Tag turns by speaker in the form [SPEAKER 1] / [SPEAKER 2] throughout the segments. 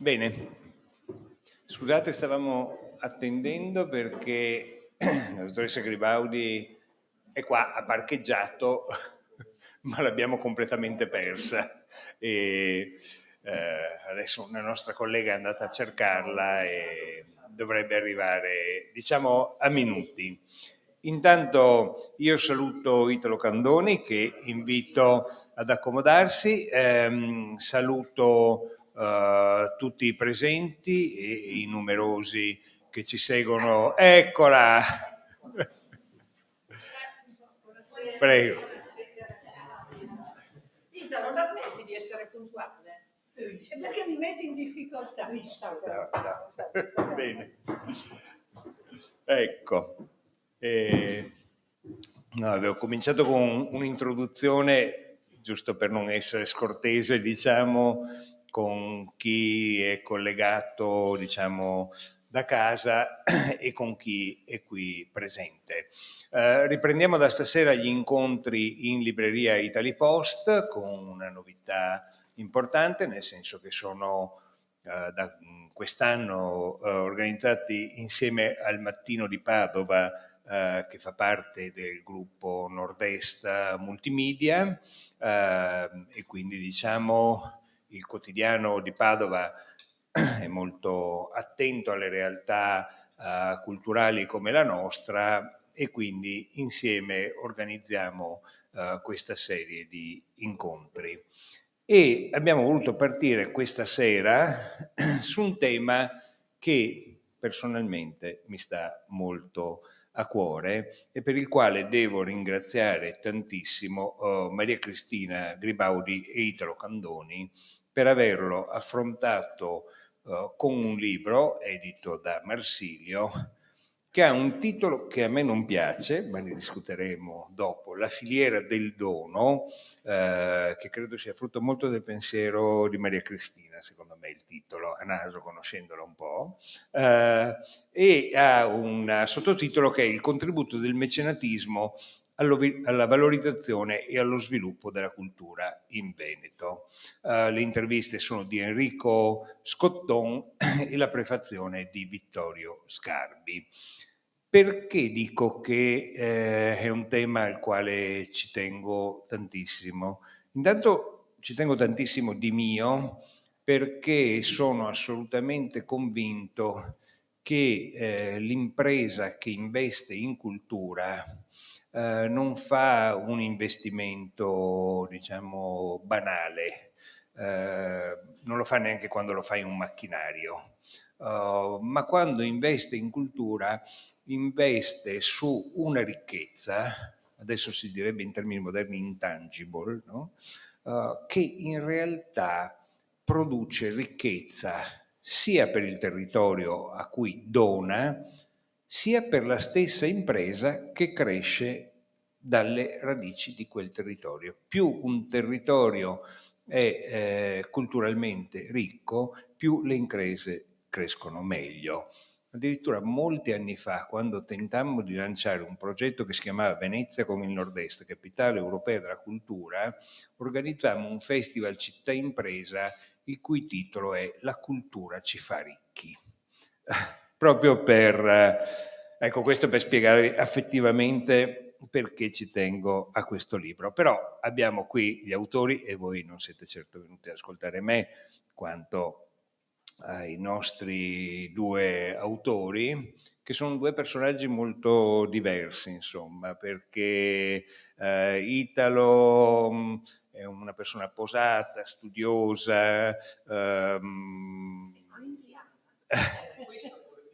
[SPEAKER 1] Bene, scusate, stavamo attendendo perché la dottoressa Gribaudi è qua, ha parcheggiato, ma l'abbiamo completamente persa e adesso una nostra collega è andata a cercarla e dovrebbe arrivare, diciamo, a minuti. Intanto io saluto Italo Candoni, che invito ad accomodarsi, saluto tutti i presenti e i numerosi che ci seguono. Eccola! Prego.
[SPEAKER 2] Italo, la smetti di essere puntuale? È perché mi metti in difficoltà.
[SPEAKER 1] Bene. Ecco. No, avevo cominciato con un'introduzione, giusto per non essere scortese, diciamo, con chi è collegato, diciamo, da casa e con chi è qui presente. Riprendiamo da stasera gli incontri in libreria Italy Post con una novità importante, nel senso che sono da quest'anno organizzati insieme al Mattino di Padova, che fa parte del gruppo Nord-Est Multimedia, e quindi diciamo il quotidiano di Padova è molto attento alle realtà culturali come la nostra e quindi insieme organizziamo questa serie di incontri. E abbiamo voluto partire questa sera su un tema che personalmente mi sta molto a cuore e per il quale devo ringraziare tantissimo Maria Cristina Gribaudi e Italo Candoni per averlo affrontato con un libro edito da Marsilio che ha un titolo che a me non piace, ma ne discuteremo dopo, La filiera del dono, che credo sia frutto molto del pensiero di Maria Cristina, secondo me il titolo, a naso conoscendola un po', e ha un sottotitolo che è Il contributo del mecenatismo alla valorizzazione e allo sviluppo della cultura in Veneto. Le interviste sono di Enrico Scotton e la prefazione di Vittorio Scarbi. Perché dico che è un tema al quale ci tengo tantissimo? Intanto ci tengo tantissimo di mio perché sono assolutamente convinto che l'impresa che investe in cultura non fa un investimento, diciamo, banale, non lo fa neanche quando lo fa in un macchinario, ma quando investe in cultura investe su una ricchezza, adesso si direbbe in termini moderni intangible, no? Che in realtà produce ricchezza sia per il territorio a cui dona, sia per la stessa impresa che cresce dalle radici di quel territorio. Più un territorio è culturalmente ricco, più le imprese crescono meglio. Addirittura molti anni fa, quando tentammo di lanciare un progetto che si chiamava Venezia come il Nord-Est, capitale europea della cultura, organizzammo un festival città impresa il cui titolo è La cultura ci fa ricchi. Proprio per, ecco, questo per spiegare affettivamente perché ci tengo a questo libro. Però abbiamo qui gli autori e voi non siete certo venuti ad ascoltare me quanto ai nostri due autori, che sono due personaggi molto diversi, insomma, perché Italo è una persona posata, studiosa.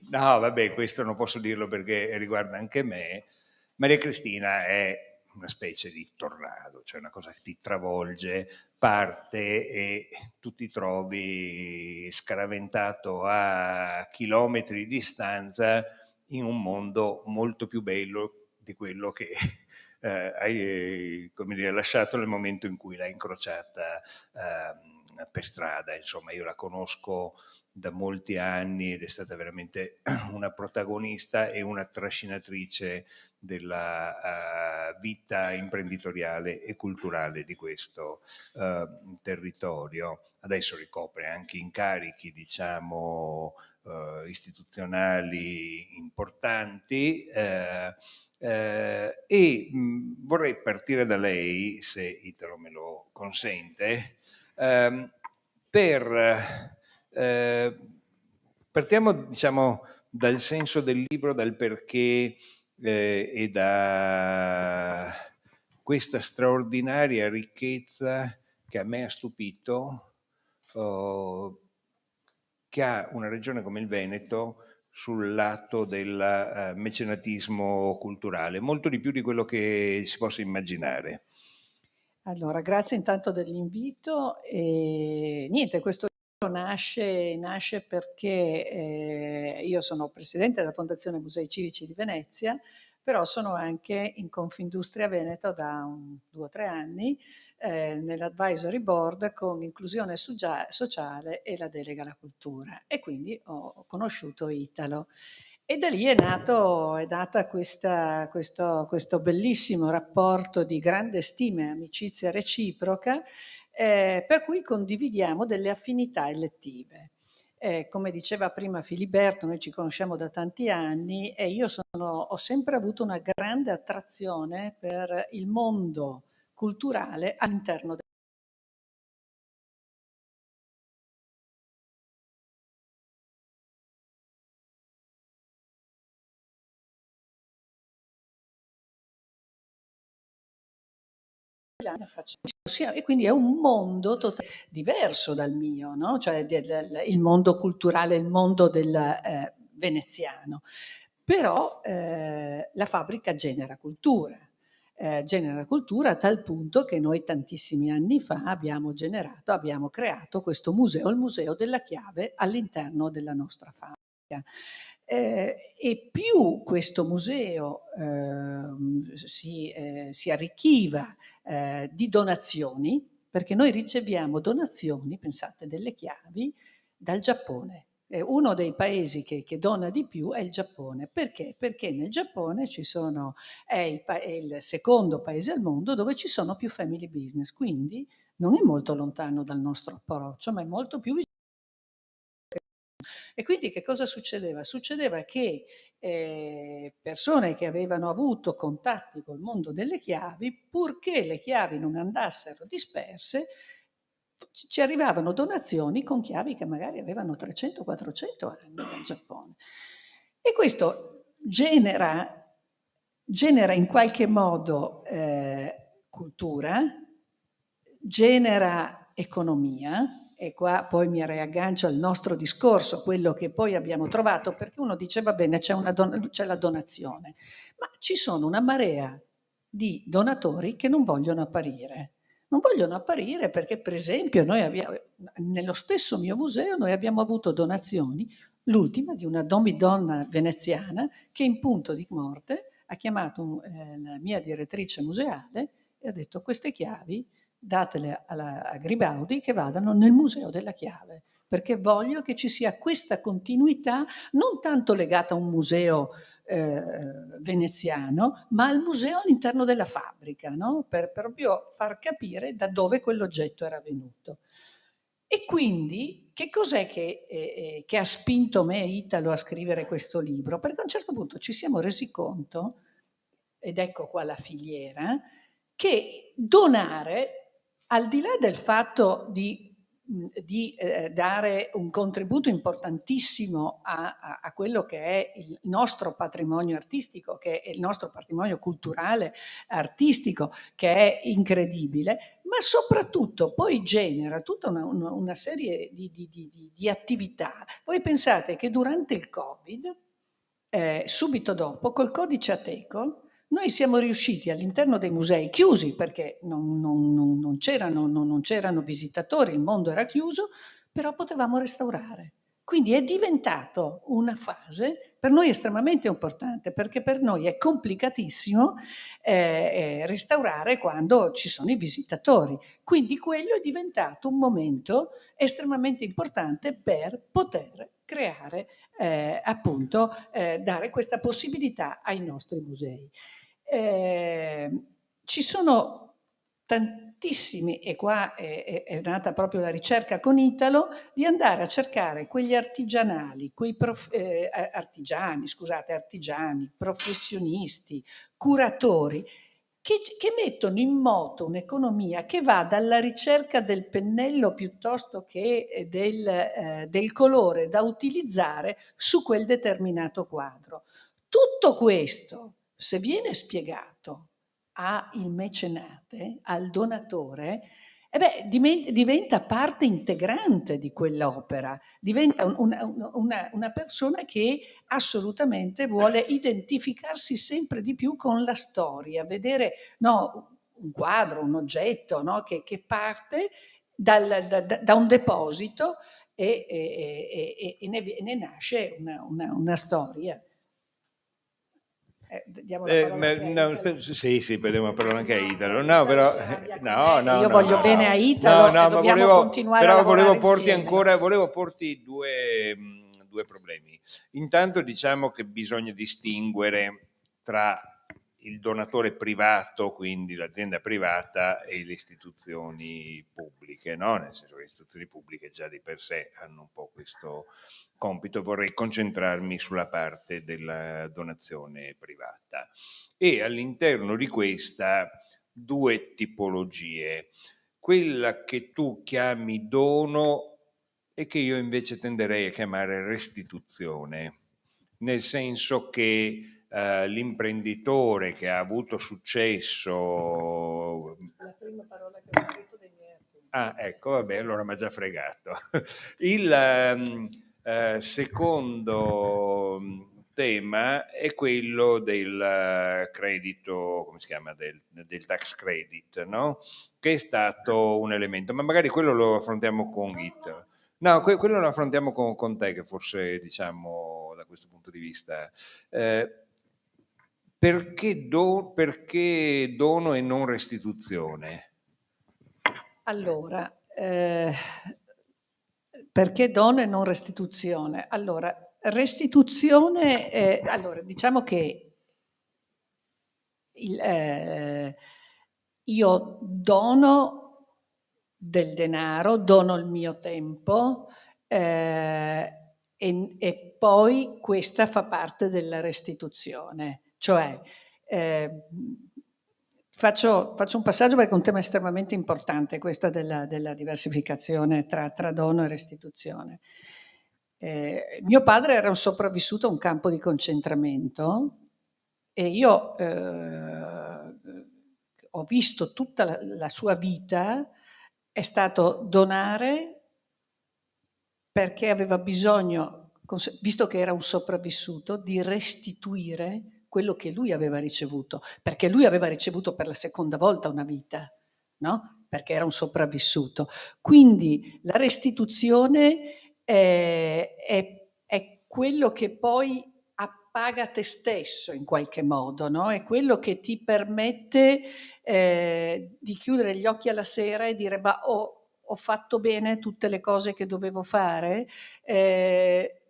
[SPEAKER 1] No, vabbè, questo non posso dirlo perché riguarda anche me. Maria Cristina è una specie di tornado, cioè una cosa che ti travolge, parte e tu ti trovi scaraventato a chilometri di distanza in un mondo molto più bello di quello che hai come dire, lasciato nel momento in cui l'hai incrociata per strada. Insomma, io la conosco da molti anni ed è stata veramente una protagonista e una trascinatrice della vita imprenditoriale e culturale di questo territorio. Adesso ricopre anche incarichi, diciamo, istituzionali importanti, e vorrei partire da lei, se Italo me lo consente, per partiamo, diciamo, dal senso del libro, dal perché e da questa straordinaria ricchezza che a me ha stupito, oh, che ha una regione come il Veneto sul lato del mecenatismo culturale, molto di più di quello che si possa immaginare.
[SPEAKER 2] Allora, grazie intanto dell'invito. E niente, questo libro nasce perché io sono presidente della Fondazione Musei Civici di Venezia, però sono anche in Confindustria Veneto da 2 o 3 anni, nell'advisory board con inclusione sociale e la delega alla cultura. E quindi ho conosciuto Italo. E da lì è nata questo bellissimo rapporto di grande stima e amicizia reciproca, per cui condividiamo delle affinità elettive. Come diceva prima Filiberto, noi ci conosciamo da tanti anni e io ho sempre avuto una grande attrazione per il mondo culturale all'interno e quindi è un mondo diverso dal mio, no? Cioè il mondo culturale, il mondo del veneziano. Però la fabbrica genera cultura a tal punto che noi tantissimi anni fa abbiamo creato questo museo, il Museo della Chiave all'interno della nostra fabbrica. E più questo museo si arricchiva di donazioni, perché noi riceviamo donazioni, pensate, delle chiavi dal Giappone. Uno dei paesi che dona di più è il Giappone. Perché? Perché nel Giappone è il secondo paese al mondo dove ci sono più family business, quindi non è molto lontano dal nostro approccio, ma è molto più vicino. E quindi che cosa succedeva? Succedeva che persone che avevano avuto contatti col mondo delle chiavi, purché le chiavi non andassero disperse, ci arrivavano donazioni con chiavi che magari avevano 300-400 anni dal Giappone. E questo genera in qualche modo cultura, genera economia, e qua poi mi riaggancio al nostro discorso, quello che poi abbiamo trovato, perché uno dice va bene, c'è la donazione, ma ci sono una marea di donatori che non vogliono apparire. Non vogliono apparire perché, per esempio, nello stesso mio museo noi abbiamo avuto donazioni, l'ultima di una domidonna veneziana che in punto di morte ha chiamato la mia direttrice museale e ha detto: queste chiavi datele a Gribaudi che vadano nel Museo della Chiave, perché voglio che ci sia questa continuità non tanto legata a un museo veneziano, ma al museo all'interno della fabbrica, no? Per proprio far capire da dove quell'oggetto era venuto. E quindi che cos'è che ha spinto me, Italo, a scrivere questo libro? Perché a un certo punto ci siamo resi conto, ed ecco qua la filiera, che donare, al di là del fatto di dare un contributo importantissimo a quello che è il nostro patrimonio artistico, che è il nostro patrimonio culturale artistico, che è incredibile, ma soprattutto poi genera tutta una serie di attività. Voi pensate che durante il Covid, subito dopo, col codice Ateco, noi siamo riusciti all'interno dei musei chiusi perché non c'erano visitatori, il mondo era chiuso, però potevamo restaurare. Quindi è diventato una fase per noi estremamente importante, perché per noi è complicatissimo restaurare quando ci sono i visitatori. Quindi quello è diventato un momento estremamente importante per poter creare, appunto, dare questa possibilità ai nostri musei. Ci sono tantissimi, e qua è nata proprio la ricerca con Italo, di andare a cercare quegli artigianali, artigiani, professionisti, curatori, che mettono in moto un'economia che va dalla ricerca del pennello piuttosto che del colore da utilizzare su quel determinato quadro. Tutto questo, se viene spiegato al mecenate, al donatore, diventa parte integrante di quell'opera, diventa una persona che assolutamente vuole identificarsi sempre di più con la storia, vedere, no, un quadro, un oggetto, no, che parte da un deposito e ne nasce una storia. Diamo la parola anche a Italo.
[SPEAKER 1] Sì, poi diamo la parola anche a
[SPEAKER 2] No,
[SPEAKER 1] Italo.
[SPEAKER 2] poi
[SPEAKER 1] No,
[SPEAKER 2] Italo
[SPEAKER 1] però
[SPEAKER 2] si arrabbia con
[SPEAKER 1] no,
[SPEAKER 2] me,
[SPEAKER 1] no,
[SPEAKER 2] io
[SPEAKER 1] no,
[SPEAKER 2] voglio
[SPEAKER 1] no,
[SPEAKER 2] bene
[SPEAKER 1] no.
[SPEAKER 2] a
[SPEAKER 1] No,
[SPEAKER 2] Italo e
[SPEAKER 1] no, ma
[SPEAKER 2] dobbiamo continuare a lavorare insieme.
[SPEAKER 1] volevo porti due problemi. Intanto diciamo che bisogna distinguere tra il donatore privato, quindi l'azienda privata, e le istituzioni pubbliche, no? Nel senso che le istituzioni pubbliche già di per sé hanno un po' questo compito. Vorrei concentrarmi sulla parte della donazione privata. E all'interno di questa due tipologie, quella che tu chiami dono e che io invece tenderei a chiamare restituzione, nel senso che l'imprenditore che ha avuto successo.
[SPEAKER 2] La prima parola che ho scritto dei miei appunti.
[SPEAKER 1] Ah, ecco, vabbè, allora mi ha già fregato. Il secondo tema è quello del credito, come si chiama, del tax credit, no? Che è stato un elemento, ma magari quello lo affrontiamo con Git. No, quello lo affrontiamo con te, che forse, diciamo, da questo punto di vista. Perché dono e non restituzione?
[SPEAKER 2] Allora, perché dono e non restituzione? Allora, restituzione, allora, diciamo che io dono del denaro, dono il mio tempo, e poi questa fa parte della restituzione. Cioè, faccio un passaggio perché è un tema estremamente importante, questo della diversificazione tra dono e restituzione. Mio padre era un sopravvissuto a un campo di concentramento e io ho visto tutta la sua vita, è stato donare perché aveva bisogno, visto che era un sopravvissuto, di restituire quello che lui aveva ricevuto, perché lui aveva ricevuto per la seconda volta una vita, no? Perché era un sopravvissuto. Quindi la restituzione è quello che poi appaga te stesso in qualche modo, no? È quello che ti permette di chiudere gli occhi alla sera e dire: ma ho fatto bene tutte le cose che dovevo fare?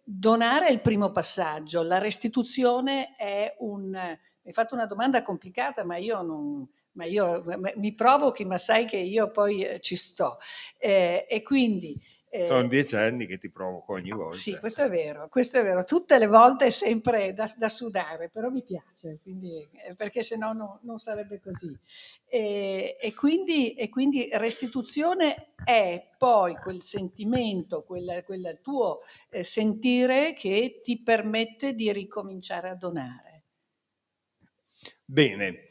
[SPEAKER 2] Donare è il primo passaggio, la restituzione è mi hai fatto una domanda complicata, ma io non, mi provochi, ma sai che io poi ci sto. E quindi
[SPEAKER 1] Sono 10 anni che ti provoco ogni
[SPEAKER 2] sì,
[SPEAKER 1] volta.
[SPEAKER 2] questo è vero, questo è vero. Tutte le volte è sempre da sudare, però mi piace, quindi, perché sennò non sarebbe così. E quindi restituzione è poi quel sentimento, quel tuo sentire che ti permette di ricominciare a donare.
[SPEAKER 1] Bene,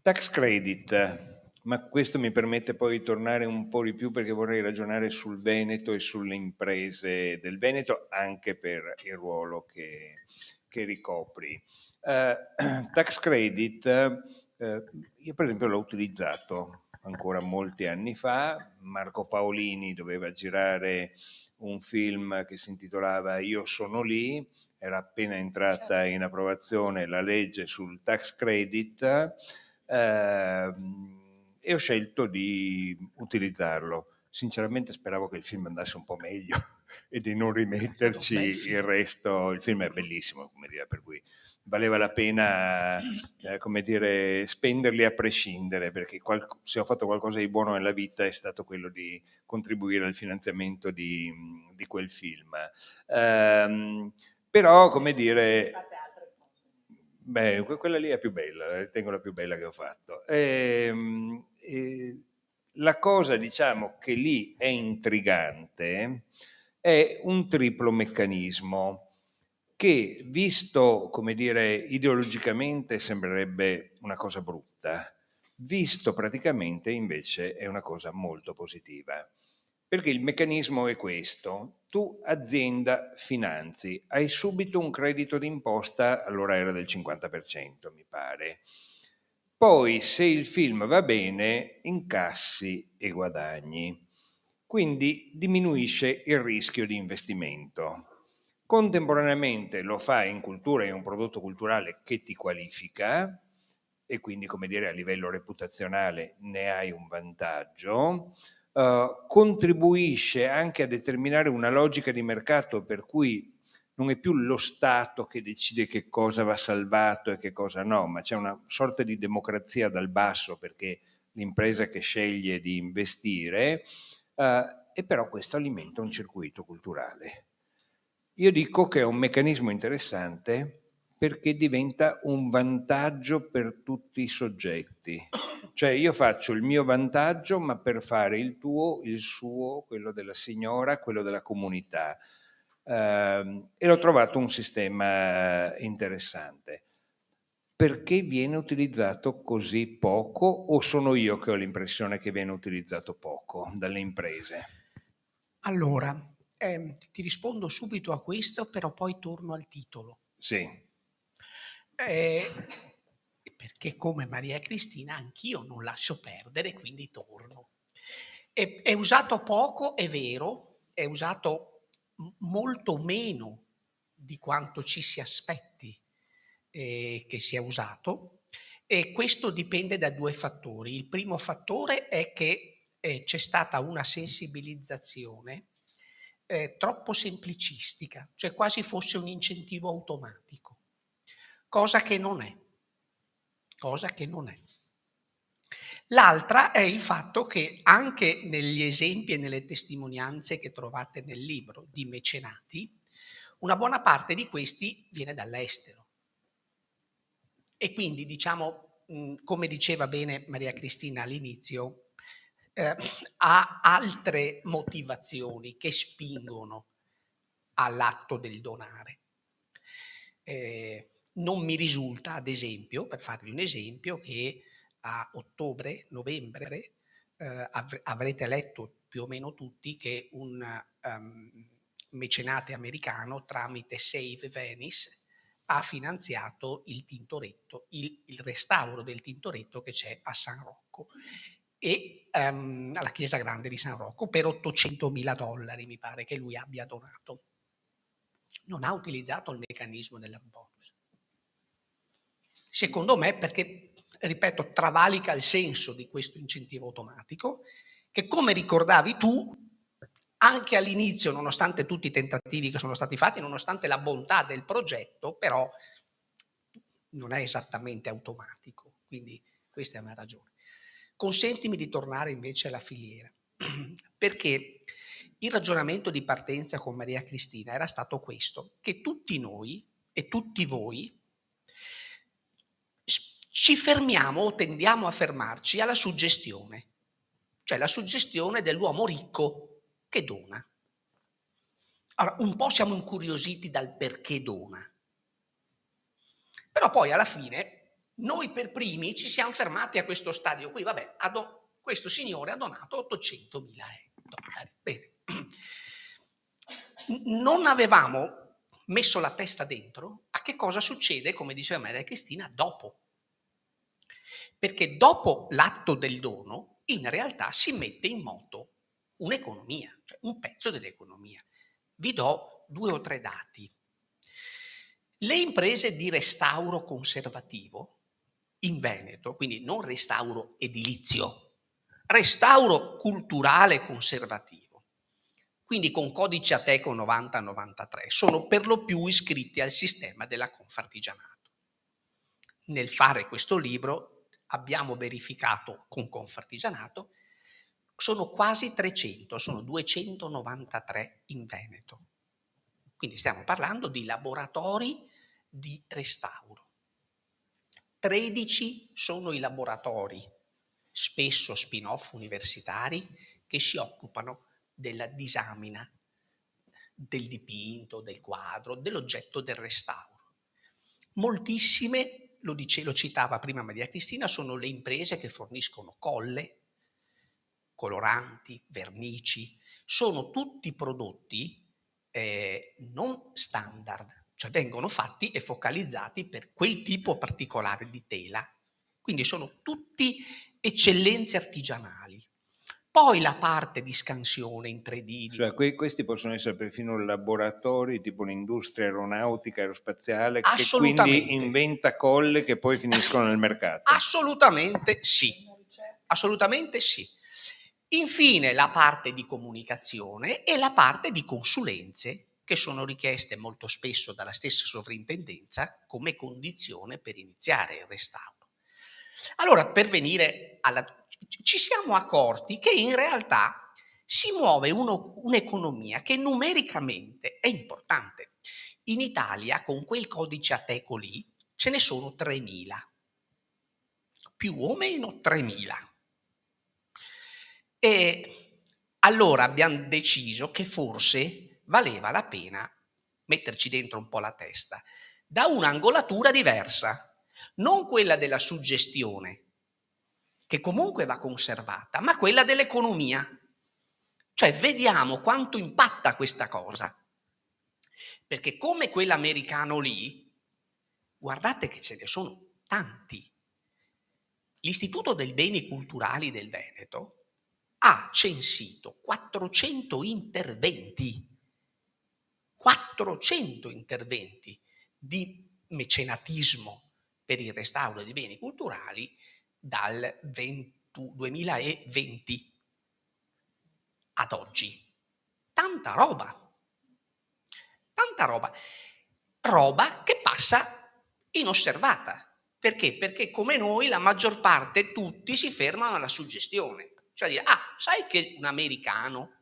[SPEAKER 1] tax credit, ma questo mi permette poi di tornare un po' di più perché vorrei ragionare sul Veneto e sulle imprese del Veneto, anche per il ruolo che ricopri. Tax credit, io per esempio l'ho utilizzato ancora molti anni fa. Marco Paolini doveva girare un film che si intitolava Io sono lì, era appena entrata in approvazione la legge sul tax credit, e ho scelto di utilizzarlo. Sinceramente speravo che il film andasse un po' meglio e di non rimetterci il resto. Il film è bellissimo, come dire, per cui valeva la pena, come dire, spenderli a prescindere, perché se ho fatto qualcosa di buono nella vita è stato quello di contribuire al finanziamento di quel film. Però, come dire, beh, quella lì è più bella, la ritengo la più bella che ho fatto. La cosa, diciamo, che lì è intrigante è un triplo meccanismo che, visto, come dire, ideologicamente sembrerebbe una cosa brutta, visto praticamente invece è una cosa molto positiva. Perché il meccanismo è questo: tu azienda finanzi, hai subito un credito d'imposta, allora era del 50% mi pare, poi se il film va bene incassi e guadagni, quindi diminuisce il rischio di investimento. Contemporaneamente lo fai in cultura, in un prodotto culturale che ti qualifica e quindi, come dire, a livello reputazionale ne hai un vantaggio. Contribuisce anche a determinare una logica di mercato per cui non è più lo Stato che decide che cosa va salvato e che cosa no, ma c'è una sorta di democrazia dal basso, perché l'impresa che sceglie di investire, e però questo alimenta un circuito culturale. Io dico che è un meccanismo interessante perché diventa un vantaggio per tutti i soggetti. Cioè io faccio il mio vantaggio, ma per fare il tuo, il suo, quello della signora, quello della comunità. E l'ho trovato un sistema interessante. Perché viene utilizzato così poco, o sono io che ho l'impressione che viene utilizzato poco dalle imprese?
[SPEAKER 3] Allora, ti rispondo subito a questo, però poi torno al titolo.
[SPEAKER 1] Sì.
[SPEAKER 3] Perché come Maria Cristina anch'io non lascio perdere, quindi torno. È usato poco, è vero, è usato molto meno di quanto ci si aspetti che sia usato, e questo dipende da due fattori. Il primo fattore è che c'è stata una sensibilizzazione troppo semplicistica, cioè quasi fosse un incentivo automatico, cosa che non è. Cosa che non è. L'altra è il fatto che anche negli esempi e nelle testimonianze che trovate nel libro di mecenati, una buona parte di questi viene dall'estero. E quindi, diciamo, come diceva bene Maria Cristina all'inizio, ha altre motivazioni che spingono all'atto del donare. Non mi risulta, ad esempio, per farvi un esempio, che a ottobre, novembre, avrete letto più o meno tutti che un mecenate americano tramite Save Venice ha finanziato il Tintoretto, il restauro del Tintoretto che c'è a San Rocco e alla Chiesa Grande di San Rocco per $800.000, mi pare che lui abbia donato. Non ha utilizzato il meccanismo della bonus. Secondo me perché, ripeto, travalica il senso di questo incentivo automatico, che come ricordavi tu, anche all'inizio, nonostante tutti i tentativi che sono stati fatti, nonostante la bontà del progetto, però non è esattamente automatico. Quindi questa è una ragione. Consentimi di tornare invece alla filiera, perché il ragionamento di partenza con Maria Cristina era stato questo, che tutti noi e tutti voi ci fermiamo o tendiamo a fermarci alla suggestione, cioè la suggestione dell'uomo ricco che dona. Allora, un po' siamo incuriositi dal perché dona, però poi alla fine noi per primi ci siamo fermati a questo stadio qui, vabbè, questo signore ha donato $800.000. Bene. Non avevamo messo la testa dentro a che cosa succede, come diceva Maria Cristina, dopo. Perché dopo l'atto del dono in realtà si mette in moto un'economia, cioè un pezzo dell'economia. Vi do 2 o 3 dati. Le imprese di restauro conservativo in Veneto, quindi non restauro edilizio, restauro culturale conservativo, quindi con codice Ateco 90-93, sono per lo più iscritti al sistema della Confartigianato. Nel fare questo libro abbiamo verificato con Confartigianato, sono quasi 300, sono 293 in Veneto. Quindi stiamo parlando di laboratori di restauro. 13 sono i laboratori, spesso spin-off universitari, che si occupano della disamina del dipinto, del quadro, dell'oggetto del restauro. Moltissime, lo citava prima Maria Cristina, sono le imprese che forniscono colle, coloranti, vernici, sono tutti prodotti non standard, cioè vengono fatti e focalizzati per quel tipo particolare di tela, quindi sono tutti eccellenze artigianali. Poi la parte di scansione in 3D.
[SPEAKER 1] Cioè, questi possono essere perfino laboratori, tipo l'industria aeronautica, aerospaziale, che
[SPEAKER 3] Assolutamente.
[SPEAKER 1] quindi inventa colle che poi finiscono nel mercato.
[SPEAKER 3] Assolutamente sì. Assolutamente sì. Infine la parte di comunicazione e la parte di consulenze, che sono richieste molto spesso dalla stessa sovrintendenza come condizione per iniziare il restauro. Allora, per venire ci siamo accorti che in realtà si muove un'economia che numericamente è importante. In Italia, con quel codice Ateco lì, ce ne sono 3.000, più o meno 3.000. E allora abbiamo deciso che forse valeva la pena metterci dentro un po' la testa, da un'angolatura diversa, non quella della suggestione, che comunque va conservata, ma quella dell'economia. Cioè vediamo quanto impatta questa cosa. Perché come quell'americano lì, guardate che ce ne sono tanti. L'Istituto dei Beni Culturali del Veneto ha censito 400 interventi di mecenatismo per il restauro di beni culturali dal 2020 ad oggi. Tanta roba che passa inosservata. Perché? Perché come noi la maggior parte, tutti si fermano alla suggestione. Cioè dire, sai che un americano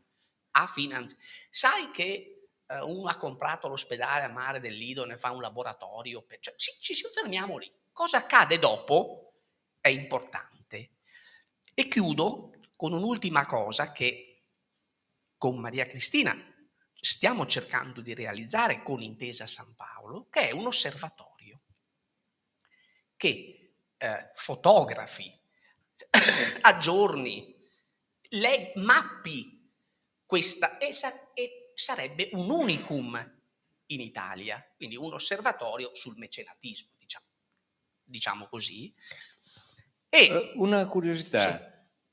[SPEAKER 3] ha finanziato, sai che uno ha comprato l'ospedale a Mare del Lido, ne fa un laboratorio, cioè, ci fermiamo lì. Cosa accade dopo è importante. E chiudo con un'ultima cosa che con Maria Cristina stiamo cercando di realizzare con Intesa San Paolo, che è un osservatorio che fotografi, aggiorni, mappi questa e sarebbe un unicum in Italia, quindi un osservatorio sul mecenatismo, diciamo così. E
[SPEAKER 1] una curiosità,
[SPEAKER 3] sì.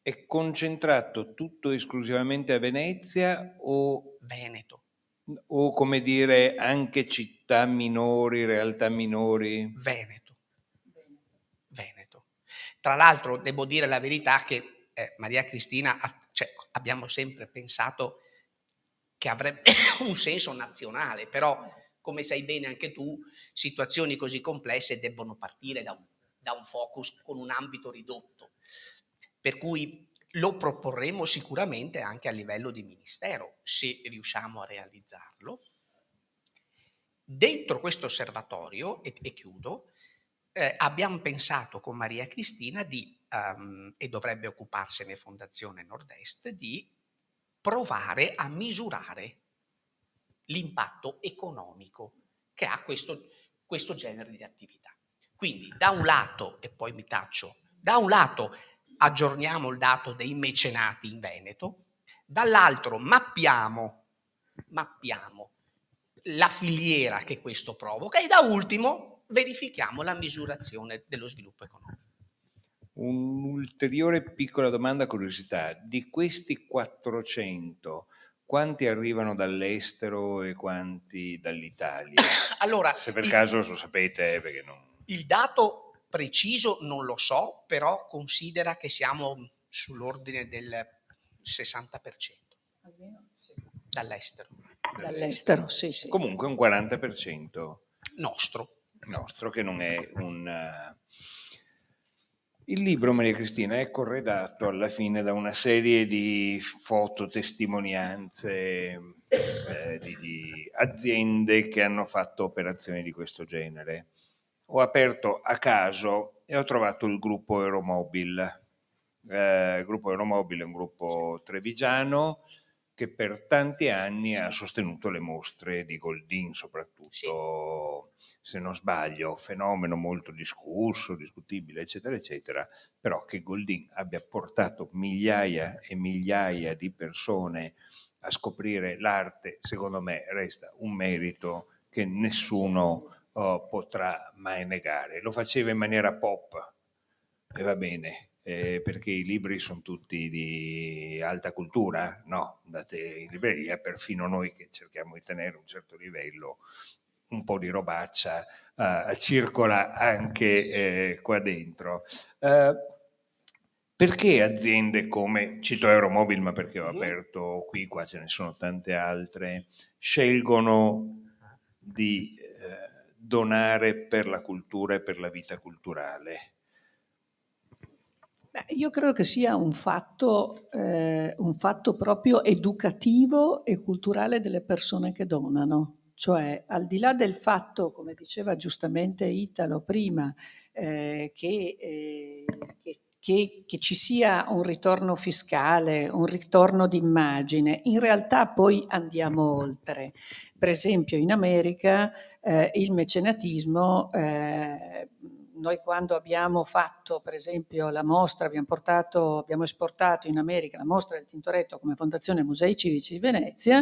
[SPEAKER 1] È concentrato tutto esclusivamente a Venezia o
[SPEAKER 3] Veneto?
[SPEAKER 1] O come dire anche città minori, realtà minori?
[SPEAKER 3] Veneto. Tra l'altro devo dire la verità che Maria Cristina, abbiamo sempre pensato che avrebbe un senso nazionale, però come sai bene anche tu, situazioni così complesse debbono partire da un focus con un ambito ridotto, per cui lo proporremo sicuramente anche a livello di ministero, se riusciamo a realizzarlo. Dentro questo osservatorio, e chiudo, abbiamo pensato con Maria Cristina e dovrebbe occuparsene Fondazione Nord-Est, di provare a misurare l'impatto economico che ha questo genere di attività. Quindi da un lato, e poi mi taccio, da un lato aggiorniamo il dato dei mecenati in Veneto, dall'altro mappiamo la filiera che questo provoca e da ultimo verifichiamo la misurazione dello sviluppo economico.
[SPEAKER 1] Un'ulteriore piccola domanda, curiosità: di questi 400, quanti arrivano dall'estero e quanti dall'Italia?
[SPEAKER 3] Allora,
[SPEAKER 1] Se per caso lo sapete, perché non...
[SPEAKER 3] il dato preciso non lo so, però considera che siamo sull'ordine del 60%
[SPEAKER 2] Almeno sì.
[SPEAKER 3] dall'estero
[SPEAKER 2] Dall'estero, sì, sì.
[SPEAKER 1] Comunque un 40%
[SPEAKER 3] nostro.
[SPEAKER 1] nostro, che non è un... Il libro, Maria Cristina, è corredato alla fine da una serie di fototestimonianze di aziende che hanno fatto operazioni di questo genere. Ho aperto a caso e ho trovato il gruppo Euromobil. Il gruppo Euromobil è un gruppo trevigiano che per tanti anni ha sostenuto le mostre di Goldin, soprattutto, se non sbaglio, fenomeno molto discusso, discutibile, eccetera, eccetera, però che Goldin abbia portato migliaia e migliaia di persone a scoprire l'arte, secondo me resta un merito che nessuno potrà mai negare. Lo faceva in maniera pop, e va bene, perché i libri sono tutti di alta cultura? No, andate in libreria, perfino noi che cerchiamo di tenere un certo livello, un po' di robaccia circola anche qua dentro. Perché aziende come, cito Euromobil, ma perché ho aperto qui, qua ce ne sono tante altre, scelgono di donare per la cultura e per la vita culturale?
[SPEAKER 2] Beh, io credo che sia un fatto proprio educativo e culturale delle persone che donano. Cioè, al di là del fatto, come diceva giustamente Italo prima, che ci sia un ritorno fiscale, un ritorno d'immagine, in realtà poi andiamo oltre. Per esempio in America il mecenatismo, noi quando abbiamo fatto per esempio la mostra, abbiamo esportato in America la mostra del Tintoretto come Fondazione Musei Civici di Venezia,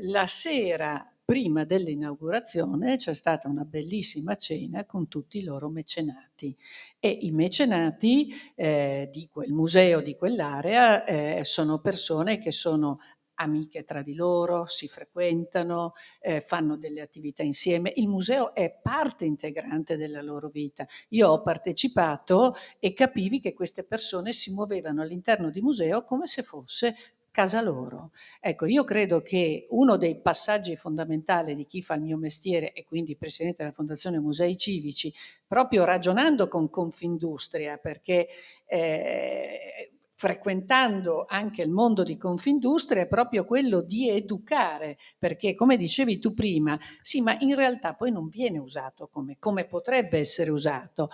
[SPEAKER 2] la sera prima dell'inaugurazione c'è stata una bellissima cena con tutti i loro mecenati e i mecenati di quel museo, di quell'area, sono persone che sono amiche tra di loro, si frequentano, fanno delle attività insieme. Il museo è parte integrante della loro vita. Io ho partecipato e capivi che queste persone si muovevano all'interno di museo come se fosse casa loro. Ecco, io credo che uno dei passaggi fondamentali di chi fa il mio mestiere e quindi presidente della Fondazione Musei Civici, proprio ragionando con Confindustria, perché frequentando anche il mondo di Confindustria, è proprio quello di educare, perché come dicevi tu prima, sì, ma in realtà poi non viene usato come potrebbe essere usato,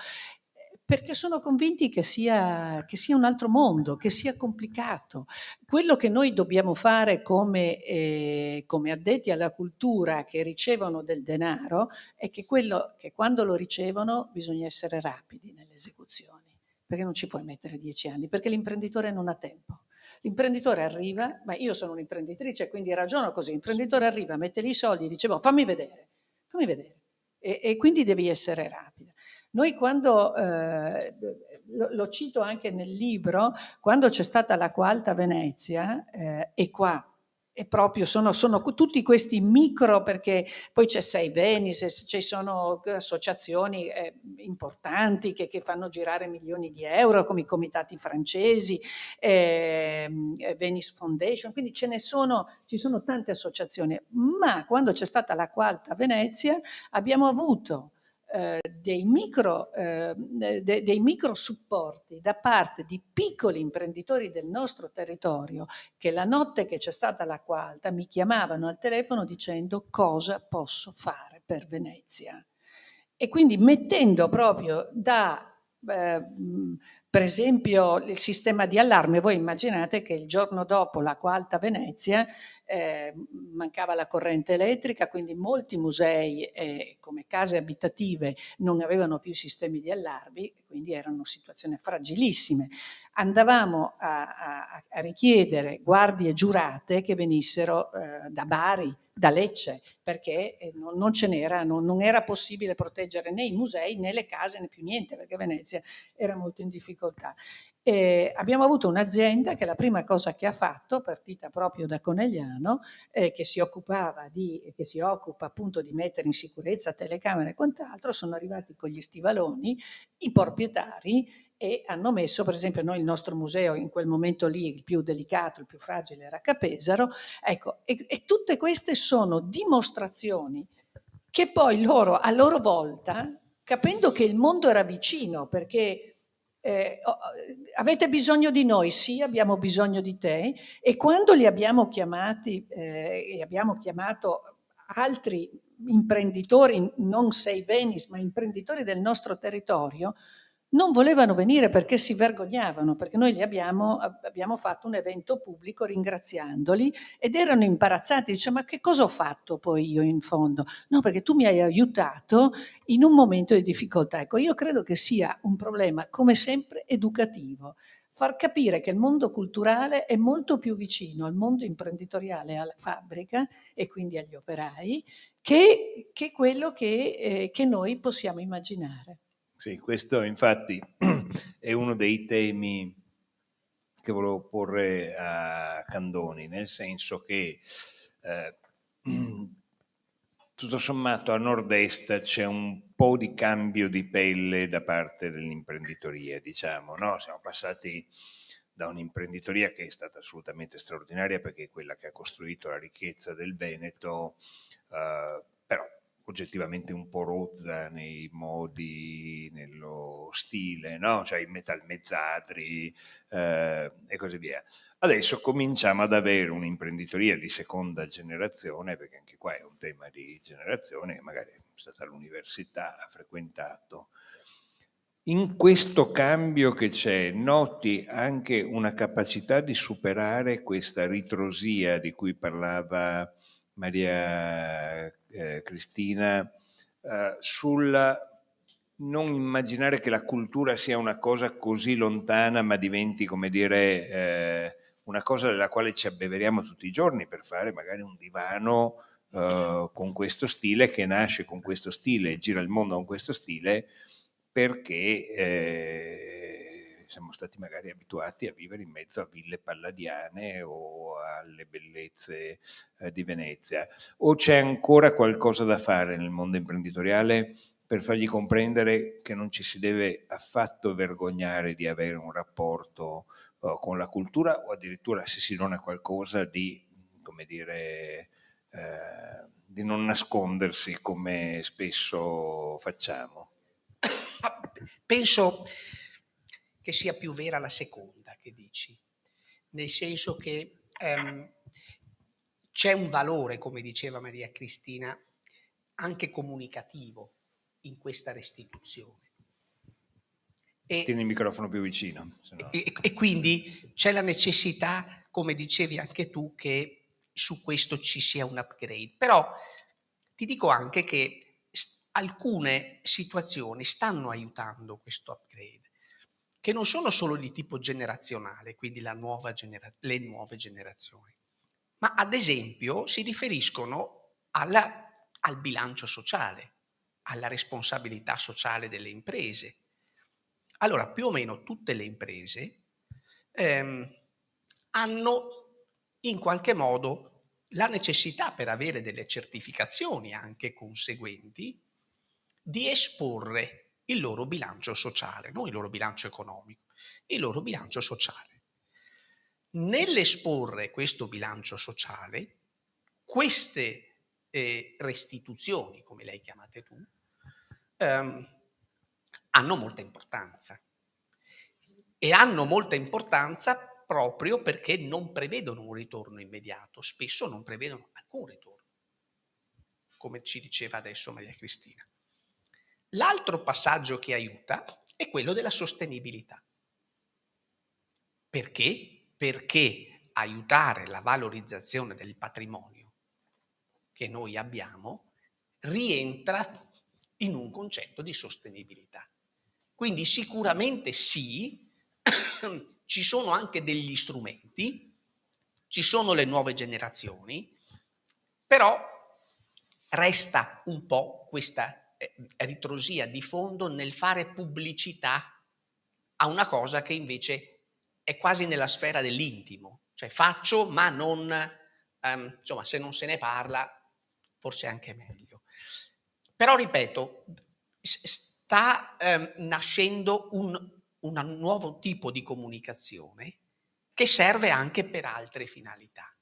[SPEAKER 2] perché sono convinti che sia un altro mondo, che sia complicato. Quello che noi dobbiamo fare come addetti alla cultura che ricevono del denaro è che quando lo ricevono bisogna essere rapidi nelle esecuzioni, perché non ci puoi mettere 10 anni, perché l'imprenditore non ha tempo. L'imprenditore arriva, ma io sono un'imprenditrice, quindi ragiono così, l'imprenditore arriva, mette lì i soldi, dice, boh, fammi vedere, e quindi devi essere rapida. Noi quando, lo cito anche nel libro, quando c'è stata l'Acqua Alta Venezia, e qua è proprio, sono tutti questi micro, perché poi c'è Sei Venice, ci sono associazioni importanti che fanno girare milioni di euro, come i comitati francesi, Venice Foundation, quindi ci sono tante associazioni, ma quando c'è stata l'Acqua Alta Venezia abbiamo avuto dei micro supporti da parte di piccoli imprenditori del nostro territorio che la notte che c'è stata l'acqua alta mi chiamavano al telefono dicendo cosa posso fare per Venezia. E quindi mettendo proprio per esempio il sistema di allarme, voi immaginate che il giorno dopo l'acqua alta Venezia mancava la corrente elettrica, quindi molti musei come case abitative non avevano più sistemi di allarmi, quindi erano situazioni fragilissime. Andavamo a richiedere guardie giurate che venissero da Bari, da Lecce, perché non ce n'era, non era possibile proteggere né i musei né le case né più niente, perché Venezia era molto in difficoltà. Abbiamo avuto un'azienda che la prima cosa che ha fatto, partita proprio da Conegliano, che si occupa appunto di mettere in sicurezza telecamere e quant'altro, sono arrivati con gli stivaloni i proprietari e hanno messo, per esempio, noi il nostro museo in quel momento lì, il più delicato, il più fragile era Capesaro, ecco, e tutte queste sono dimostrazioni che poi loro, a loro volta, capendo che il mondo era vicino, perché avete bisogno di noi, sì, abbiamo bisogno di te, e quando li abbiamo chiamati e abbiamo chiamato altri imprenditori, non sei Venice, ma imprenditori del nostro territorio, non volevano venire perché si vergognavano, perché noi abbiamo fatto un evento pubblico ringraziandoli ed erano imbarazzati, dice ma che cosa ho fatto poi io in fondo? No, perché tu mi hai aiutato in un momento di difficoltà. Ecco, io credo che sia un problema, come sempre, educativo. Far capire che il mondo culturale è molto più vicino al mondo imprenditoriale, alla fabbrica e quindi agli operai, che quello che noi possiamo immaginare.
[SPEAKER 1] Sì, questo infatti è uno dei temi che volevo porre a Candoni, nel senso che eh, tutto sommato a nord-est c'è un po' di cambio di pelle da parte dell'imprenditoria, diciamo, no? Siamo passati da un'imprenditoria che è stata assolutamente straordinaria perché è quella che ha costruito la ricchezza del Veneto, però oggettivamente un po' rozza nei modi, nello stile, no? Cioè i metalmezzadri e così via. Adesso cominciamo ad avere un'imprenditoria di seconda generazione, perché anche qua è un tema di generazione, che magari è stata all'università, ha frequentato. In questo cambio che c'è, noti anche una capacità di superare questa ritrosia di cui parlava Maria Cristina, sul non immaginare che la cultura sia una cosa così lontana, ma diventi, come dire, una cosa della quale ci abbeveriamo tutti i giorni per fare magari un divano con questo stile, che nasce con questo stile e gira il mondo con questo stile, perché siamo stati magari abituati a vivere in mezzo a ville palladiane o alle bellezze di Venezia. O c'è ancora qualcosa da fare nel mondo imprenditoriale per fargli comprendere che non ci si deve affatto vergognare di avere un rapporto con la cultura, o addirittura, se si non ha qualcosa, di, come dire, di non nascondersi come spesso facciamo.
[SPEAKER 3] Penso che sia più vera la seconda che dici, nel senso che c'è un valore, come diceva Maria Cristina, anche comunicativo in questa restituzione.
[SPEAKER 1] Tieni il microfono più vicino. Sennò...
[SPEAKER 3] E quindi c'è la necessità, come dicevi anche tu, che su questo ci sia un upgrade. Però ti dico anche che alcune situazioni stanno aiutando questo upgrade, che non sono solo di tipo generazionale, quindi le nuove generazioni, ma ad esempio si riferiscono al bilancio sociale, alla responsabilità sociale delle imprese. Allora, più o meno tutte le imprese hanno in qualche modo la necessità, per avere delle certificazioni anche conseguenti, di esporre il loro bilancio sociale, non il loro bilancio economico, il loro bilancio sociale. Nell'esporre questo bilancio sociale, queste restituzioni, come le hai chiamate tu, hanno molta importanza. E hanno molta importanza proprio perché non prevedono un ritorno immediato, spesso non prevedono alcun ritorno, come ci diceva adesso Maria Cristina. L'altro passaggio che aiuta è quello della sostenibilità. Perché? Perché aiutare la valorizzazione del patrimonio che noi abbiamo rientra in un concetto di sostenibilità. Quindi sicuramente sì, ci sono anche degli strumenti, ci sono le nuove generazioni, Però resta un po' questa ritrosia di fondo nel fare pubblicità a una cosa che invece è quasi nella sfera dell'intimo, cioè faccio ma non, insomma, se non se ne parla forse è anche meglio. Però ripeto, sta nascendo un nuovo tipo di comunicazione che serve anche per altre finalità.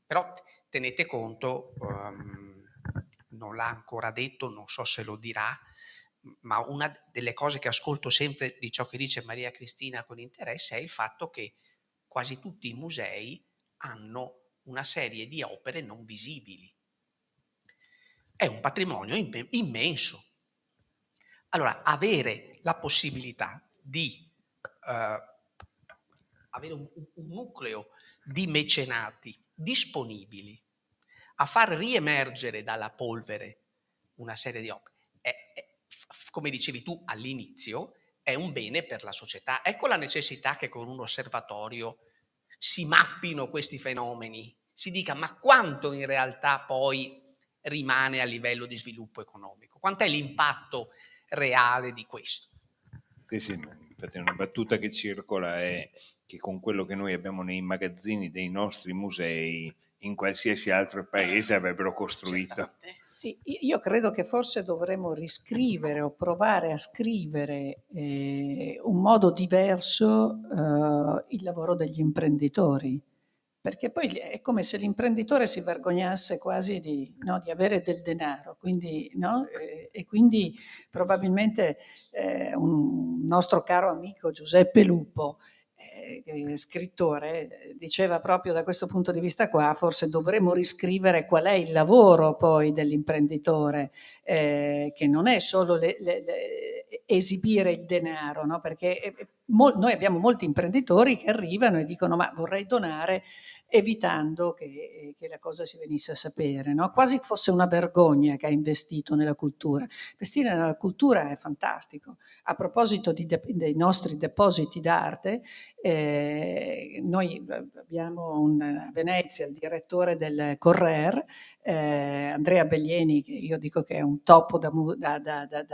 [SPEAKER 3] Però tenete conto, non l'ha ancora detto, non so se lo dirà, ma una delle cose che ascolto sempre di ciò che dice Maria Cristina con interesse è il fatto che quasi tutti i musei hanno una serie di opere non visibili. È un patrimonio immenso. Allora, avere la possibilità di avere un nucleo di mecenati disponibili a far riemergere dalla polvere una serie di opere, come dicevi tu all'inizio, è un bene per la società. Ecco la necessità che con un osservatorio si mappino questi fenomeni, si dica ma quanto in realtà poi rimane a livello di sviluppo economico, quant'è l'impatto reale di questo.
[SPEAKER 1] Sì, infatti una battuta che circola è che con quello che noi abbiamo nei magazzini dei nostri musei, in qualsiasi altro paese avrebbero costruito.
[SPEAKER 3] Certamente.
[SPEAKER 2] Sì, io credo che forse dovremmo riscrivere o provare a scrivere un modo diverso il lavoro degli imprenditori, perché poi è come se l'imprenditore si vergognasse quasi di avere del denaro, quindi, no? E quindi probabilmente un nostro caro amico Giuseppe Lupo, scrittore, diceva proprio da questo punto di vista qua, forse dovremmo riscrivere qual è il lavoro poi dell'imprenditore, che non è solo esibire il denaro, no? Perché noi abbiamo molti imprenditori che arrivano e dicono ma vorrei donare, evitando che la cosa si venisse a sapere, no? Quasi fosse una vergogna che ha investito nella cultura. Investire nella cultura è fantastico. A proposito dei nostri depositi d'arte, noi abbiamo a Venezia il direttore del Correr, Andrea Bellieni, che io dico che è un topo da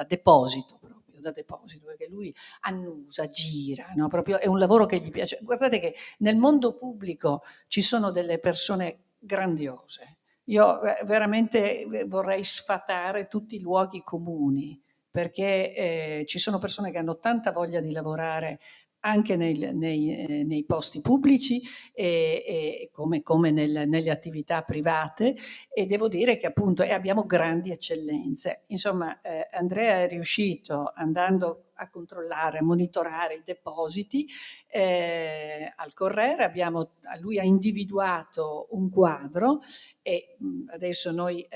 [SPEAKER 2] deposito proprio, da deposito, perché lui annusa, gira, no? Proprio è un lavoro che gli piace. Guardate che nel mondo pubblico ci sono delle persone grandiose. Io veramente vorrei sfatare tutti i luoghi comuni, perché ci sono persone che hanno tanta voglia di lavorare anche nei posti pubblici come nelle attività private, e devo dire che appunto abbiamo grandi eccellenze. Insomma, Andrea è riuscito, andando a controllare, a monitorare i depositi al Correr, lui ha individuato un quadro e adesso noi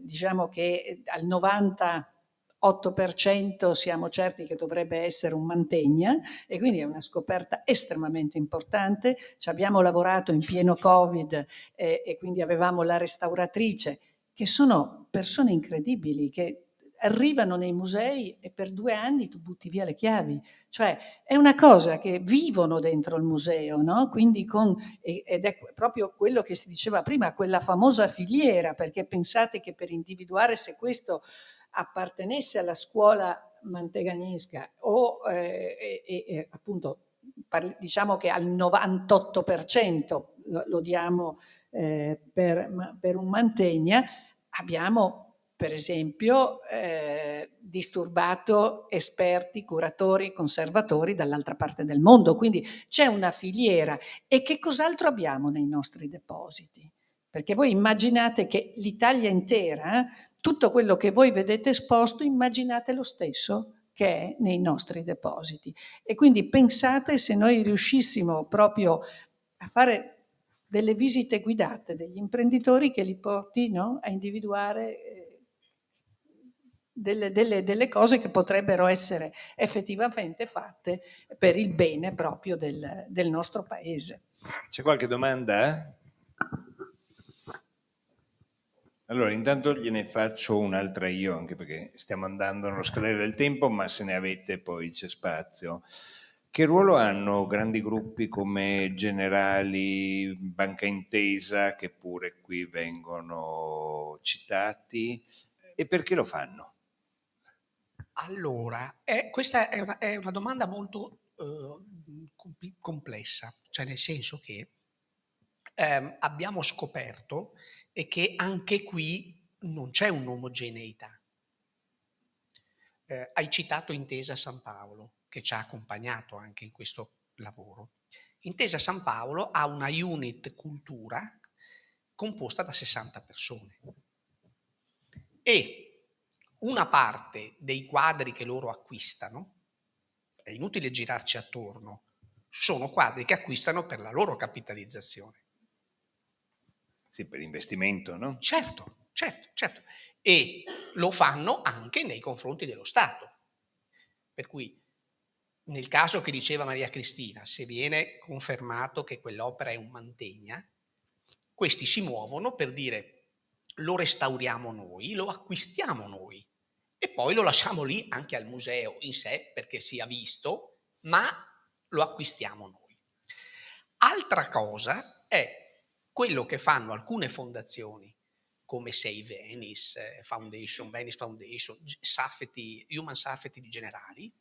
[SPEAKER 2] diciamo che al 98% siamo certi che dovrebbe essere un Mantegna, e quindi è una scoperta estremamente importante. Ci abbiamo lavorato in pieno Covid e quindi avevamo la restauratrice, che sono persone incredibili che arrivano nei musei e per 2 anni tu butti via le chiavi. Cioè è una cosa che vivono dentro il museo, no? Quindi ed è proprio quello che si diceva prima, quella famosa filiera, perché pensate che per individuare se questo appartenesse alla scuola mantegagnesca o appunto diciamo che al 98% lo diamo per un Mantegna, abbiamo per esempio disturbato esperti, curatori, conservatori dall'altra parte del mondo, quindi c'è una filiera. E che cos'altro abbiamo nei nostri depositi? Perché voi immaginate che l'Italia intera, tutto quello che voi vedete esposto, immaginate lo stesso che è nei nostri depositi. E quindi pensate se noi riuscissimo proprio a fare delle visite guidate degli imprenditori che li portino a individuare delle cose che potrebbero essere effettivamente fatte per il bene proprio del nostro paese.
[SPEAKER 1] C'è qualche domanda? Allora, intanto gliene faccio un'altra io, anche perché stiamo andando nello scadere del tempo, ma se ne avete poi c'è spazio. Che ruolo hanno grandi gruppi come Generali, Banca Intesa, che pure qui vengono citati, e perché lo fanno?
[SPEAKER 3] Allora, questa è una domanda molto complessa, cioè nel senso che abbiamo scoperto che anche qui non c'è un'omogeneità. Hai citato Intesa San Paolo, che ci ha accompagnato anche in questo lavoro. Intesa San Paolo ha una unit cultura composta da 60 persone e una parte dei quadri che loro acquistano, è inutile girarci attorno, sono quadri che acquistano per la loro capitalizzazione.
[SPEAKER 1] Sì, per investimento, no?
[SPEAKER 3] Certo, certo, certo. E lo fanno anche nei confronti dello Stato. Per cui, nel caso che diceva Maria Cristina, se viene confermato che quell'opera è un Mantegna, questi si muovono per dire lo restauriamo noi, lo acquistiamo noi e poi lo lasciamo lì anche al museo in sé perché sia visto, ma lo acquistiamo noi. Altra cosa è quello che fanno alcune fondazioni come Save Venice Foundation, Human Safety di Generali,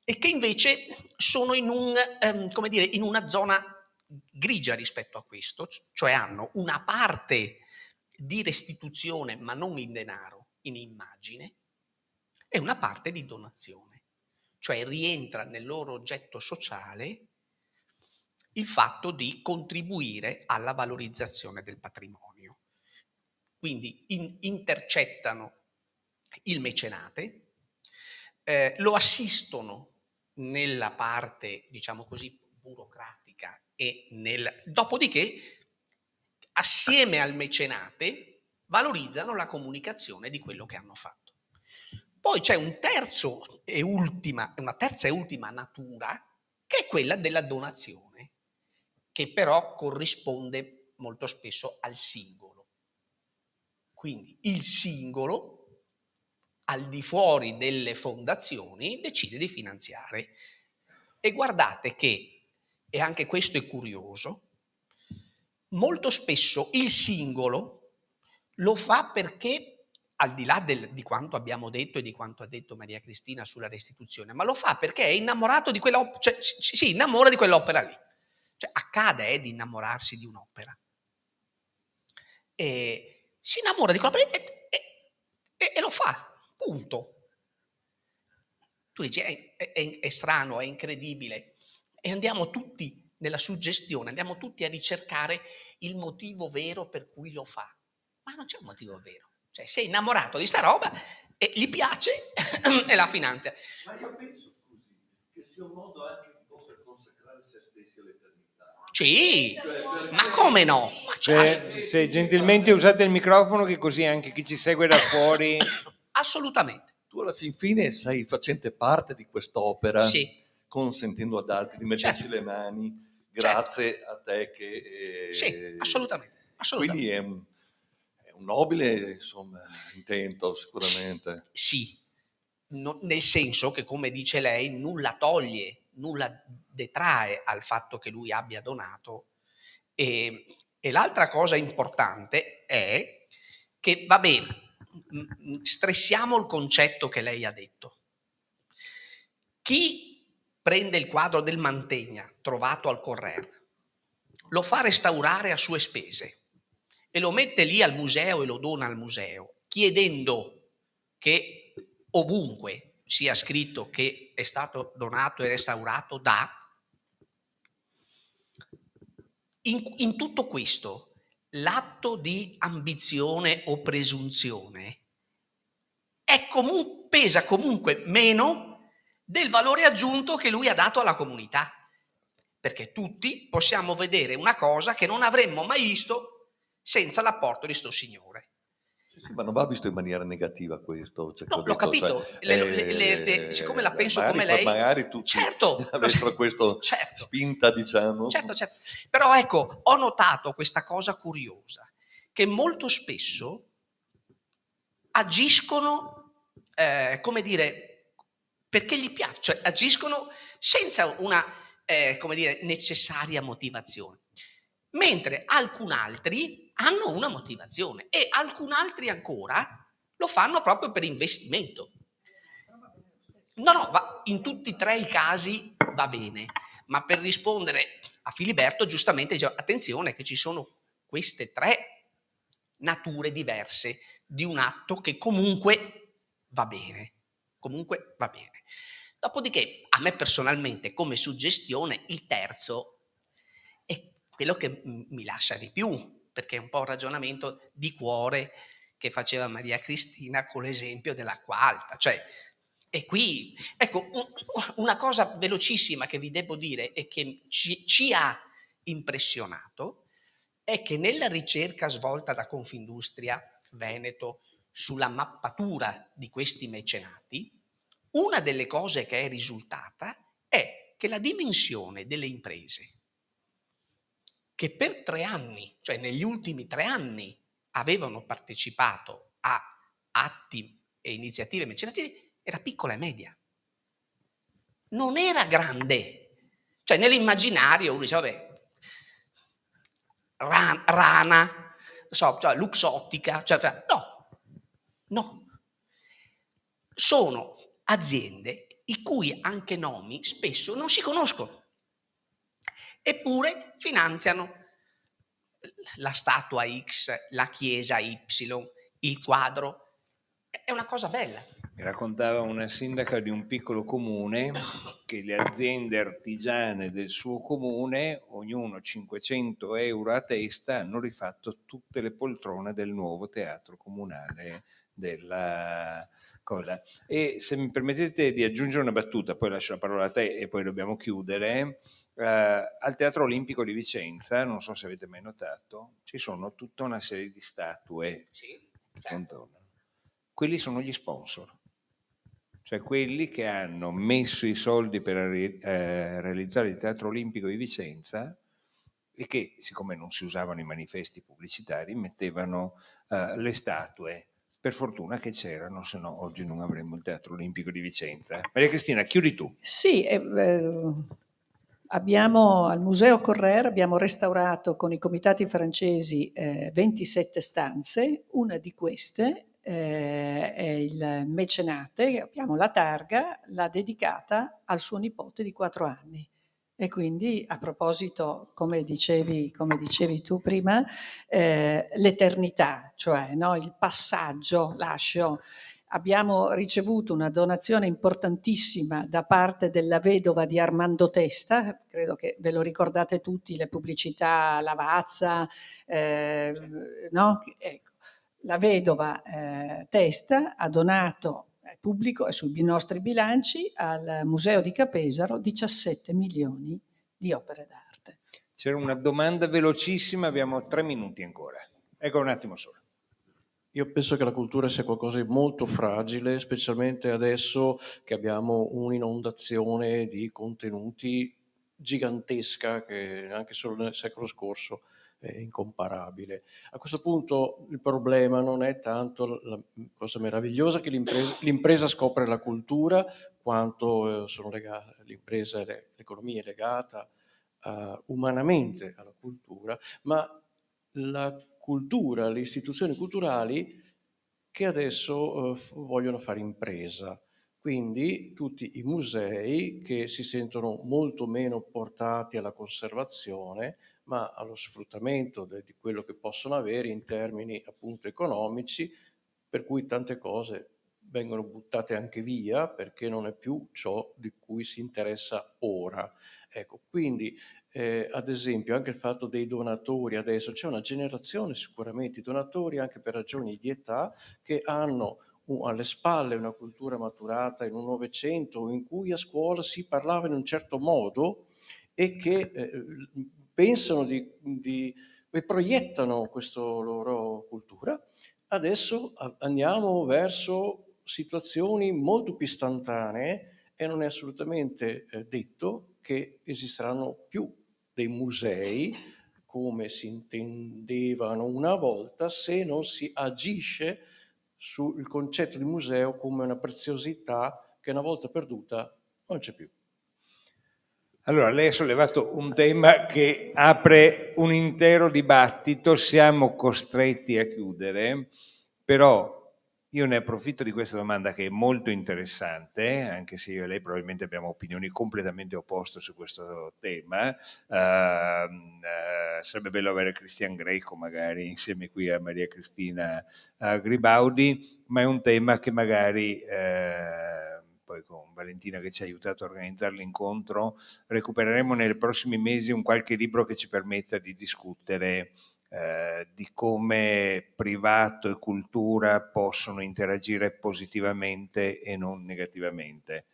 [SPEAKER 3] e che invece sono in in una zona grigia rispetto a questo, cioè hanno una parte di restituzione, ma non in denaro, in immagine, e una parte di donazione, cioè rientra nel loro oggetto sociale il fatto di contribuire alla valorizzazione del patrimonio. Quindi intercettano il mecenate, lo assistono nella parte, diciamo così, burocratica dopodiché, assieme al mecenate, valorizzano la comunicazione di quello che hanno fatto. Poi c'è una terza e ultima natura, che è quella della donazione, che però corrisponde molto spesso al singolo. Quindi il singolo, al di fuori delle fondazioni, decide di finanziare. E guardate che, e anche questo è curioso, molto spesso il singolo lo fa perché, al di là di quanto abbiamo detto e di quanto ha detto Maria Cristina sulla restituzione, ma lo fa perché è innamorato di quell'opera, cioè si innamora di quell'opera lì. Cioè accade di innamorarsi di un'opera. E si innamora di quell'opera e lo fa, punto. Tu dici è strano, è incredibile, e andiamo tutti nella suggestione, andiamo tutti a ricercare il motivo vero per cui lo fa, ma non c'è un motivo vero, cioè sei innamorato di sta roba e gli piace e la finanzia.
[SPEAKER 4] Ma io penso, scusi, che sia un modo anche un po' per consacrare se stessi all'eternità.
[SPEAKER 3] Sì, ma come no?
[SPEAKER 1] Se gentilmente usate il microfono, che così anche chi ci segue da fuori...
[SPEAKER 3] Assolutamente.
[SPEAKER 4] Tu alla fin fine sei facente parte di quest'opera,
[SPEAKER 3] Sì.
[SPEAKER 4] consentendo ad altri di metterci
[SPEAKER 3] Certo.
[SPEAKER 4] le mani, grazie a te che...
[SPEAKER 3] Sì, assolutamente.
[SPEAKER 4] Quindi è un nobile, insomma, intento sicuramente.
[SPEAKER 3] Sì, nel senso che, come dice lei, nulla toglie, nulla detrae al fatto che lui abbia donato. E l'altra cosa importante è che, va bene, stressiamo il concetto che lei ha detto. Chi prende il quadro del Mantegna trovato al Correr, lo fa restaurare a sue spese e lo mette lì al museo e lo dona al museo, chiedendo che ovunque sia scritto che è stato donato e restaurato da... In tutto questo, l'atto di ambizione o presunzione pesa comunque meno del valore aggiunto che lui ha dato alla comunità, perché tutti possiamo vedere una cosa che non avremmo mai visto senza l'apporto di sto signore.
[SPEAKER 4] Sì, ma non va visto in maniera negativa questo. Cioè,
[SPEAKER 3] No, l'ho capito, siccome la penso come lei...
[SPEAKER 4] Magari tutti
[SPEAKER 3] certo,
[SPEAKER 4] avessero questa spinta, diciamo.
[SPEAKER 3] Certo. Però ecco, ho notato questa cosa curiosa, che molto spesso agiscono, come dire, perché gli piace, cioè agiscono senza una, come dire, necessaria motivazione. Mentre alcun altri hanno una motivazione e alcun altri ancora lo fanno proprio per investimento. No, no, in tutti e tre i casi va bene, ma per rispondere a Filiberto giustamente diceva attenzione che ci sono queste tre nature diverse di un atto che comunque va bene, comunque va bene. Dopodiché a me personalmente come suggestione il terzo è quello che mi lascia di più, perché è un po' un ragionamento di cuore che faceva Maria Cristina con l'esempio dell'acqua alta, cioè e qui, ecco, una cosa velocissima che vi devo dire e che ci ha impressionato è che nella ricerca svolta da Confindustria Veneto sulla mappatura di questi mecenati, una delle cose che è risultata è che la dimensione delle imprese che per 3 anni, cioè negli ultimi 3 anni, avevano partecipato a atti e iniziative mecenatiche era piccola e media. Non era grande. Cioè nell'immaginario uno dice, vabbè, Rana, non so, cioè Luxottica, cioè, no. Sono aziende i cui anche nomi spesso non si conoscono, eppure finanziano la statua X, la chiesa Y, il quadro. È una cosa bella.
[SPEAKER 1] Mi raccontava una sindaca di un piccolo comune che le aziende artigiane del suo comune, ognuno 500 euro a testa, hanno rifatto tutte le poltrone del nuovo teatro comunale della cosa. E se mi permettete di aggiungere una battuta, poi lascio la parola a te e poi dobbiamo chiudere. Al Teatro Olimpico di Vicenza, non so se avete mai notato, ci sono tutta una serie di statue
[SPEAKER 3] Sì,
[SPEAKER 1] che
[SPEAKER 3] certo.
[SPEAKER 1] contornano. Quelli sono gli sponsor, cioè quelli che hanno messo i soldi per realizzare il Teatro Olimpico di Vicenza e che, siccome non si usavano i manifesti pubblicitari, mettevano le statue. Per fortuna che c'erano, se no oggi non avremmo il Teatro Olimpico di Vicenza. Maria Cristina, chiudi tu.
[SPEAKER 2] Sì, abbiamo al Museo Correr abbiamo restaurato con i comitati francesi 27 stanze, una di queste è il mecenate, abbiamo la targa, l'ha dedicata al suo nipote di 4 anni. E quindi a proposito, come dicevi tu prima, l'eternità, cioè no, il passaggio, lascio. Abbiamo ricevuto una donazione importantissima da parte della vedova di Armando Testa, credo che ve lo ricordate tutti, le pubblicità Lavazza, no? Ecco, la vedova Testa ha donato pubblico e sui nostri bilanci al Museo di Capesaro 17 milioni di opere d'arte.
[SPEAKER 1] C'era una domanda velocissima, abbiamo 3 minuti ancora. Ecco, un attimo solo.
[SPEAKER 5] Io penso che la cultura sia qualcosa di molto fragile, specialmente adesso che abbiamo un'inondazione di contenuti gigantesca che anche solo nel secolo scorso è incomparabile. A questo punto il problema non è tanto la cosa meravigliosa che l'impresa scopre la cultura, quanto sono l'impresa e l'economia è legata umanamente alla cultura, ma la cultura, le istituzioni culturali che adesso vogliono fare impresa. Quindi tutti i musei che si sentono molto meno portati alla conservazione, ma allo sfruttamento di quello che possono avere in termini appunto economici, per cui tante cose vengono buttate anche via perché non è più ciò di cui si interessa ora. Ecco, quindi ad esempio anche il fatto dei donatori, adesso c'è una generazione sicuramente di donatori anche per ragioni di età che hanno alle spalle una cultura maturata in un Novecento in cui a scuola si parlava in un certo modo e che pensano e proiettano questa loro cultura. Adesso andiamo verso situazioni molto più istantanee e non è assolutamente detto che esisteranno più dei musei come si intendevano una volta se non si agisce sul concetto di museo come una preziosità che una volta perduta non c'è più.
[SPEAKER 1] Allora, lei ha sollevato un tema che apre un intero dibattito, siamo costretti a chiudere, però io ne approfitto di questa domanda che è molto interessante, anche se io e lei probabilmente abbiamo opinioni completamente opposte su questo tema. Sarebbe bello avere Christian Greco magari insieme qui a Maria Cristina Gribaudi, ma è un tema che magari poi con Valentina che ci ha aiutato a organizzare l'incontro recupereremo nei prossimi mesi un qualche libro che ci permetta di discutere di come privato e cultura possono interagire positivamente e non negativamente.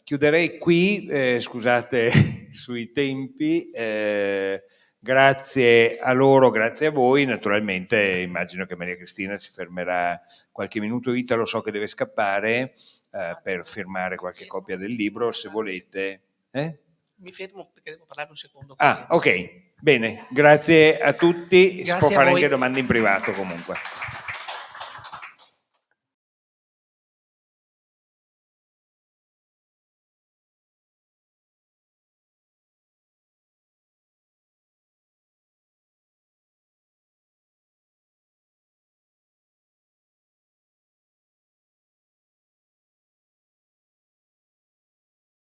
[SPEAKER 1] Chiuderei qui, scusate sui tempi, grazie a loro, grazie a voi, naturalmente immagino che Maria Cristina si fermerà qualche minuto, Italo so che deve scappare per firmare qualche copia del libro, se volete.
[SPEAKER 3] Mi fermo perché devo parlare un secondo.
[SPEAKER 1] Ok, bene, grazie a tutti, si può
[SPEAKER 3] Grazie a
[SPEAKER 1] fare
[SPEAKER 3] voi.
[SPEAKER 1] anche domande in privato comunque.